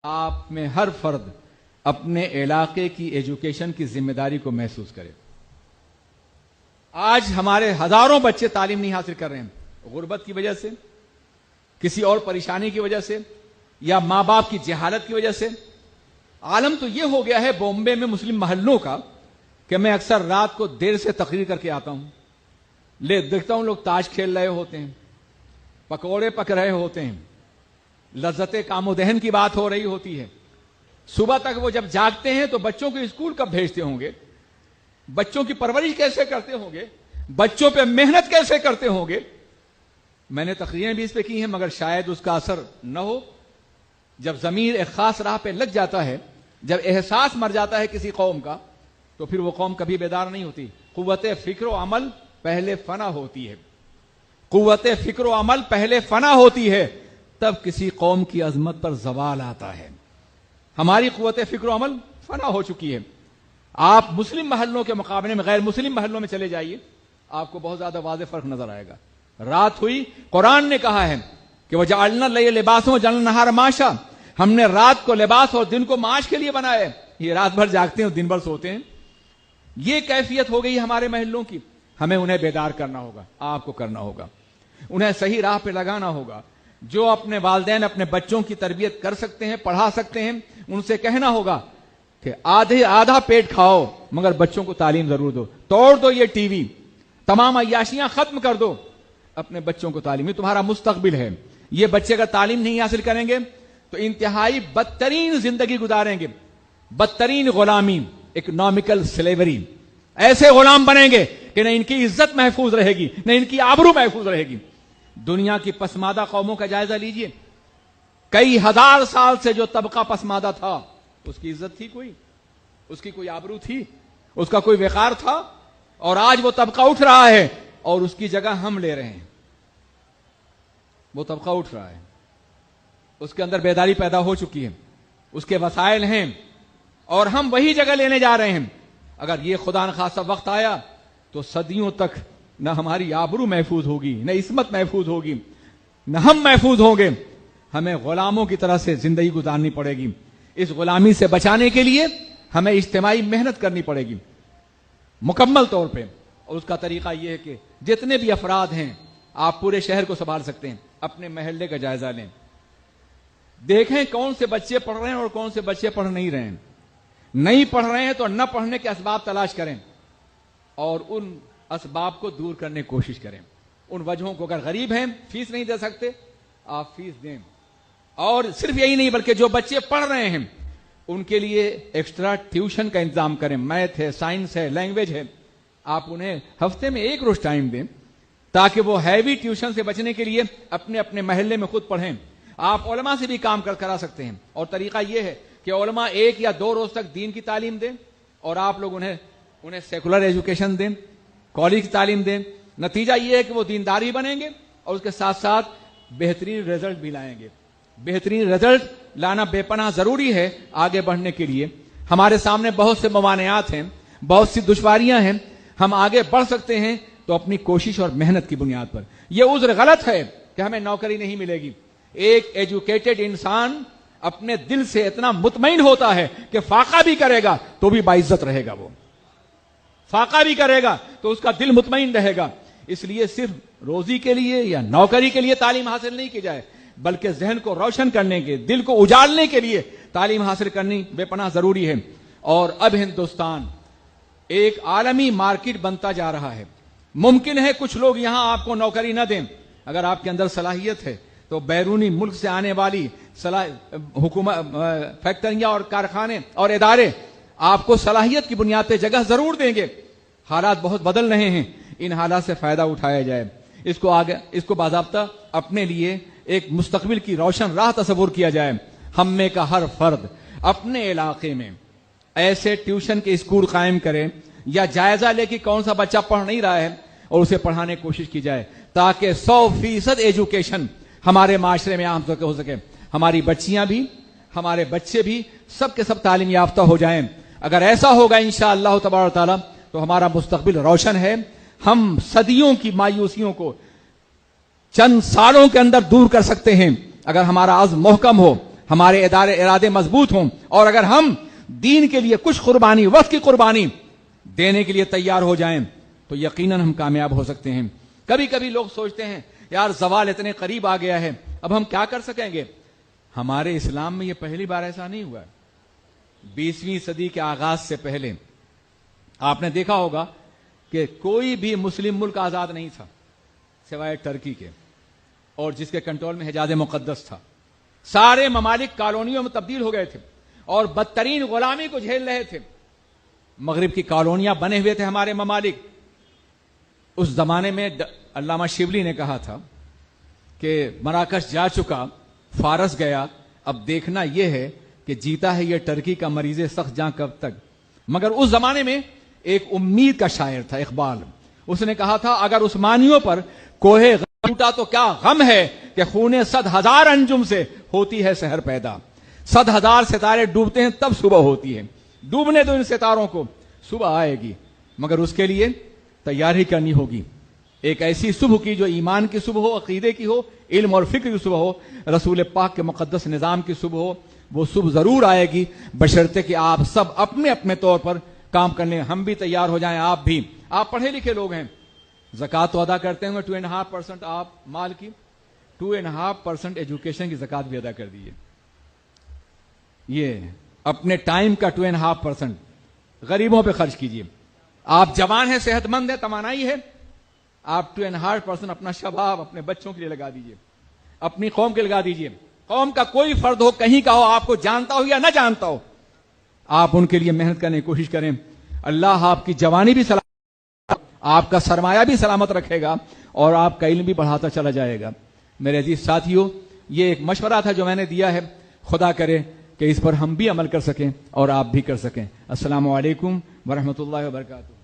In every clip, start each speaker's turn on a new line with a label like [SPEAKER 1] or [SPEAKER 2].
[SPEAKER 1] آپ میں ہر فرد اپنے علاقے کی ایجوکیشن کی ذمہ داری کو محسوس کرے۔ آج ہمارے ہزاروں بچے تعلیم نہیں حاصل کر رہے ہیں، غربت کی وجہ سے، کسی اور پریشانی کی وجہ سے، یا ماں باپ کی جہالت کی وجہ سے۔ عالم تو یہ ہو گیا ہے بامبے میں مسلم محلوں کا کہ میں اکثر رات کو دیر سے تقریر کر کے آتا ہوں، دیکھتا ہوں لوگ تاش کھیل رہے ہوتے ہیں، پکوڑے پک رہے ہوتے ہیں، لذت کام و دہن کی بات ہو رہی ہوتی ہے۔ صبح تک وہ جب جاگتے ہیں تو بچوں کو اسکول کب بھیجتے ہوں گے، بچوں کی پرورش کیسے کرتے ہوں گے، بچوں پہ محنت کیسے کرتے ہوں گے۔ میں نے تقریریں بھی اس پہ کی ہیں، مگر شاید اس کا اثر نہ ہو۔ جب ضمیر ایک خاص راہ پہ لگ جاتا ہے، جب احساس مر جاتا ہے کسی قوم کا، تو پھر وہ قوم کبھی بیدار نہیں ہوتی۔ قوت فکر و عمل پہلے فنا ہوتی ہے، قوت فکر و عمل پہلے فنا ہوتی ہے، تب کسی قوم کی عظمت پر زوال آتا ہے۔ ہماری قوت فکر و عمل فنا ہو چکی ہے۔ آپ مسلم محلوں کے مقابلے میں غیر مسلم محلوں میں چلے جائیے، آپ کو بہت زیادہ واضح فرق نظر آئے گا۔ رات ہوئی، قرآن نے کہا ہے کہ وَجَعَلْنَا اللَّيْلَ لِبَاسًا وَجَعَلْنَا النَّهَارَ مَعَاشًا، ہم نے رات کو لباس اور دن کو معاش کے لیے بنایا ہے۔ یہ رات بھر جاگتے ہیں اور دن بھر سوتے ہیں، یہ کیفیت ہو گئی ہمارے محلوں کی۔ ہمیں انہیں بیدار کرنا ہوگا، آپ کو کرنا ہوگا، انہیں صحیح راہ پہ لگانا ہوگا۔ جو اپنے والدین اپنے بچوں کی تربیت کر سکتے ہیں، پڑھا سکتے ہیں، ان سے کہنا ہوگا کہ آدھا پیٹ کھاؤ مگر بچوں کو تعلیم ضرور دو، توڑ دو یہ ٹی وی، تمام عیاشیاں ختم کر دو، اپنے بچوں کو تعلیم، یہ تمہارا مستقبل ہے۔ یہ بچے اگر تعلیم نہیں حاصل کریں گے تو انتہائی بدترین زندگی گزاریں گے، بدترین غلامی، اکنامکل سلیوری۔ ایسے غلام بنیں گے کہ نہ ان کی عزت محفوظ رہے گی، نہ ان کی آبرو محفوظ رہے گی۔ دنیا کی پسماندہ قوموں کا جائزہ لیجئے، کئی ہزار سال سے جو طبقہ پسماندہ تھا، اس کی عزت تھی کوئی؟ اس کی کوئی آبرو تھی؟ اس کا کوئی وقار تھا؟ اور آج وہ طبقہ اٹھ رہا ہے اور اس کی جگہ ہم لے رہے ہیں۔ وہ طبقہ اٹھ رہا ہے، اس کے اندر بیداری پیدا ہو چکی ہے، اس کے وسائل ہیں، اور ہم وہی جگہ لینے جا رہے ہیں۔ اگر یہ خدا نخواستہ وقت آیا تو صدیوں تک نہ ہماری آبرو محفوظ ہوگی، نہ عصمت محفوظ ہوگی، نہ ہم محفوظ ہوں گے۔ ہمیں غلاموں کی طرح سے زندگی گزارنی پڑے گی۔ اس غلامی سے بچانے کے لیے ہمیں اجتماعی محنت کرنی پڑے گی مکمل طور پہ، اور اس کا طریقہ یہ ہے کہ جتنے بھی افراد ہیں، آپ پورے شہر کو سنبھال سکتے ہیں، اپنے محلے کا جائزہ لیں، دیکھیں کون سے بچے پڑھ رہے ہیں اور کون سے بچے پڑھ نہیں رہے ہیں۔ نہیں پڑھ رہے ہیں تو نہ پڑھنے کے اسباب تلاش کریں اور ان اسباب کو دور کرنے کی کوشش کریں۔ ان وجہوں کو، اگر غریب ہیں، فیس نہیں دے سکتے، آپ فیس دیں۔ اور صرف یہی نہیں بلکہ جو بچے پڑھ رہے ہیں ان کے لیے ایکسٹرا ٹیوشن کا انتظام کریں، میتھ ہے، سائنس ہے، لینگویج ہے۔ آپ انہیں ہفتے میں ایک روز ٹائم دیں تاکہ وہ ہیوی ٹیوشن سے بچنے کے لیے اپنے اپنے محلے میں خود پڑھیں۔ آپ علماء سے بھی کام کرا سکتے ہیں، اور طریقہ یہ ہے کہ علماء 1 یا 2 روز تک دین کی تعلیم دیں اور آپ لوگ انہیں سیکولر ایجوکیشن دیں، کالج کی تعلیم دیں۔ نتیجہ یہ ہے کہ وہ دینداری بنیں گے اور اس کے ساتھ ساتھ بہترین رزلٹ بھی لائیں گے۔ بہترین رزلٹ لانا بے پناہ ضروری ہے آگے بڑھنے کے لیے۔ ہمارے سامنے بہت سے موانعات ہیں، بہت سی دشواریاں ہیں، ہم آگے بڑھ سکتے ہیں تو اپنی کوشش اور محنت کی بنیاد پر۔ یہ عذر غلط ہے کہ ہمیں نوکری نہیں ملے گی۔ ایک ایجوکیٹڈ انسان اپنے دل سے اتنا مطمئن ہوتا ہے کہ فاقہ بھی کرے گا تو بھی باعزت رہے گا، وہ فاقہ بھی کرے گا تو اس کا دل مطمئن رہے گا۔ اس لیے صرف روزی کے لیے یا نوکری کے لیے تعلیم حاصل نہیں کی جائے، بلکہ ذہن کو روشن کرنے کے، دل کو اجالنے کے لیے تعلیم حاصل کرنی بے پناہ ضروری ہے۔ اور اب ہندوستان ایک عالمی مارکیٹ بنتا جا رہا ہے۔ ممکن ہے کچھ لوگ یہاں آپ کو نوکری نہ دیں، اگر آپ کے اندر صلاحیت ہے تو بیرونی ملک سے آنے والی حکومت، فیکٹریاں اور کارخانے اور ادارے آپ کو صلاحیت کی بنیاد پہ جگہ ضرور دیں گے۔ حالات بہت بدل رہے ہیں، ان حالات سے فائدہ اٹھایا جائے، اس کو باضابطہ اپنے لیے ایک مستقبل کی روشن راہ تصور کیا جائے۔ ہم میں کا ہر فرد اپنے علاقے میں ایسے ٹیوشن کے اسکول قائم کرے یا جائزہ لے کہ کون سا بچہ پڑھ نہیں رہا ہے اور اسے پڑھانے کی کوشش کی جائے، تاکہ 100% ایجوکیشن ہمارے معاشرے میں عام ہو سکے۔ ہماری بچیاں بھی، ہمارے بچے بھی، سب کے سب تعلیم یافتہ ہو جائیں۔ اگر ایسا ہوگا انشاءاللہ تبارک و تعالی تو ہمارا مستقبل روشن ہے۔ ہم صدیوں کی مایوسیوں کو چند سالوں کے اندر دور کر سکتے ہیں اگر ہمارا عزم محکم ہو، ہمارے ارادے مضبوط ہوں، اور اگر ہم دین کے لیے کچھ قربانی، وقت کی قربانی دینے کے لیے تیار ہو جائیں تو یقیناً ہم کامیاب ہو سکتے ہیں۔ کبھی کبھی لوگ سوچتے ہیں یار زوال اتنے قریب آ گیا ہے، اب ہم کیا کر سکیں گے؟ ہمارے اسلام میں یہ پہلی بار ایسا نہیں ہوا ہے۔ 20ویں صدی کے آغاز سے پہلے آپ نے دیکھا ہوگا کہ کوئی بھی مسلم ملک آزاد نہیں تھا سوائے ٹرکی کے، اور جس کے کنٹرول میں حجاز مقدس تھا۔ سارے ممالک کالونیوں میں تبدیل ہو گئے تھے اور بدترین غلامی کو جھیل رہے تھے۔ مغرب کی کالونیاں بنے ہوئے تھے ہمارے ممالک۔ اس زمانے میں علامہ شبلی نے کہا تھا کہ مراکش جا چکا، فارس گیا، اب دیکھنا یہ ہے کہ جیتا ہے یہ ٹرکی کا مریض سخت جاں کب تک۔ مگر اس زمانے میں ایک امید کا شاعر تھا اقبال، اس نے کہا تھا اگر عثمانیوں پر کوہ غم ٹوٹا تو کیا غم ہے کہ خون 100,000 انجم سے ہوتی ہے سحر پیدا۔ 100,000 ستارے ڈوبتے ہیں تب صبح ہوتی ہے، ڈوبنے دو ان ستاروں کو، صبح آئے گی، مگر اس کے لیے تیاری کرنی ہوگی۔ ایک ایسی صبح کی جو ایمان کی صبح ہو، عقیدے کی ہو، علم اور فکر کی صبح ہو، رسول پاک کے مقدس نظام کی صبح ہو۔ وہ صبح ضرور آئے گی بشرطے کہ آپ سب اپنے اپنے طور پر کام کر لیں، ہم بھی تیار ہو جائیں، آپ بھی۔ آپ پڑھے لکھے لوگ ہیں، زکوٰۃ تو ادا کرتے ہوں گے 2.5% آپ مال کی، 2.5% ایجوکیشن کی زکوٰۃ بھی ادا کر دیجیے۔ یہ اپنے ٹائم کا 2.5% غریبوں پہ خرچ کیجیے۔ آپ جوان ہیں، صحت مند ہیں، توانائی ہے، آپ 2.5% اپنا شباب اپنے بچوں کے لیے لگا دیجیے، اپنی قوم کے لگا دیجیے۔ قوم کا کوئی فرد ہو، کہیں کا ہو، آپ کو جانتا ہو یا نہ جانتا ہو، آپ ان کے لیے محنت کرنے کی کوشش کریں۔ اللہ آپ کی جوانی بھی سلامت، آپ کا سرمایہ بھی سلامت رکھے گا اور آپ کا علم بھی بڑھاتا چلا جائے گا۔ میرے عزیز ساتھیوں، یہ ایک مشورہ تھا جو میں نے دیا ہے، خدا کرے کہ اس پر ہم بھی عمل کر سکیں اور آپ بھی کر سکیں۔ السلام علیکم ورحمۃ اللہ وبرکاتہ۔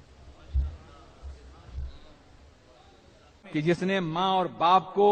[SPEAKER 1] کہ جس نے ماں اور باپ کو